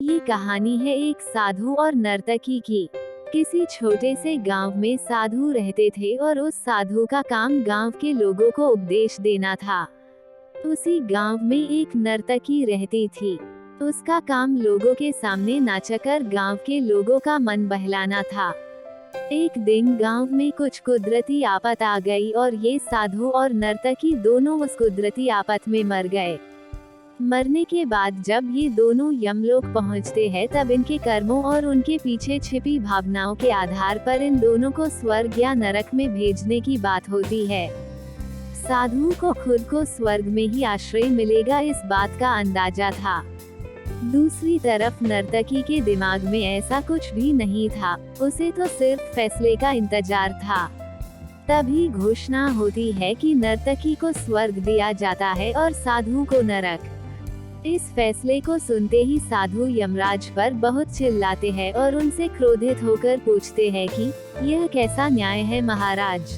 ये कहानी है एक साधु और नर्तकी की। किसी छोटे से गांव में साधु रहते थे और उस साधु का काम गांव के लोगों को उपदेश देना था। उसी गांव में एक नर्तकी रहती थी। उसका काम लोगों के सामने नाचकर गांव के लोगों का मन बहलाना था। एक दिन गांव में कुछ कुदरती आफत आ गई और ये साधु और नर्तकी दोनों उस कुदरती आफत में मर गए। मरने के बाद जब ये दोनों यमलोक पहुंचते हैं तब इनके कर्मों और उनके पीछे छिपी भावनाओं के आधार पर इन दोनों को स्वर्ग या नरक में भेजने की बात होती है। साधु को खुद को स्वर्ग में ही आश्रय मिलेगा, इस बात का अंदाजा था। दूसरी तरफ नर्तकी के दिमाग में ऐसा कुछ भी नहीं था, उसे तो सिर्फ फैसले का इंतजार था। तभी घोषणा होती है कि नर्तकी को स्वर्ग दिया जाता है और साधु को नरक। इस फैसले को सुनते ही साधु यमराज पर बहुत चिल्लाते हैं और उनसे क्रोधित होकर पूछते हैं कि यह कैसा न्याय है महाराज।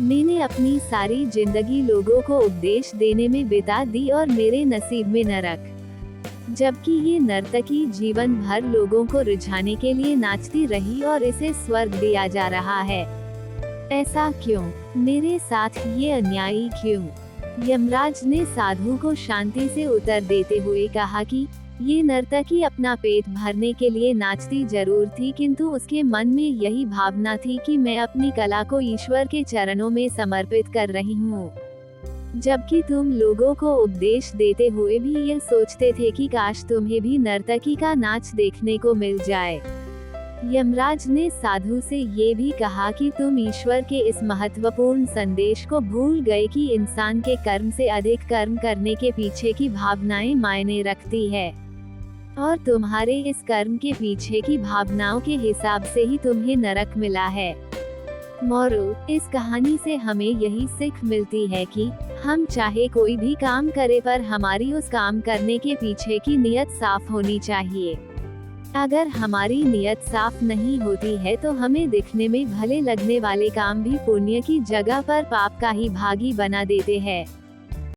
मैंने अपनी सारी जिंदगी लोगों को उपदेश देने में बिता दी और मेरे नसीब में नरक, जबकि ये नर्तकी जीवन भर लोगों को रिझाने के लिए नाचती रही और इसे स्वर्ग दिया जा रहा है। ऐसा क्यों? मेरे साथ ये अन्यायी क्यों? यमराज ने साधु को शांति से उत्तर देते हुए कहा कि ये नर्तकी अपना पेट भरने के लिए नाचती जरूर थी, किंतु उसके मन में यही भावना थी कि मैं अपनी कला को ईश्वर के चरणों में समर्पित कर रही हूँ, जबकि तुम लोगों को उपदेश देते हुए भी यह सोचते थे कि काश तुम्हें भी नर्तकी का नाच देखने को मिल जाए। यमराज ने साधु से ये भी कहा कि तुम ईश्वर के इस महत्वपूर्ण संदेश को भूल गए कि इंसान के कर्म से अधिक कर्म करने के पीछे की भावनाएं मायने रखती है, और तुम्हारे इस कर्म के पीछे की भावनाओं के हिसाब से ही तुम्हें नरक मिला है। मोरल, इस कहानी से हमें यही सीख मिलती है कि हम चाहे कोई भी काम करें पर हमारी उस काम करने के पीछे की नीयत साफ होनी चाहिए। अगर हमारी नीयत साफ नहीं होती है तो हमें दिखने में भले लगने वाले काम भी पुण्य की जगह पर पाप का ही भागी बना देते हैं।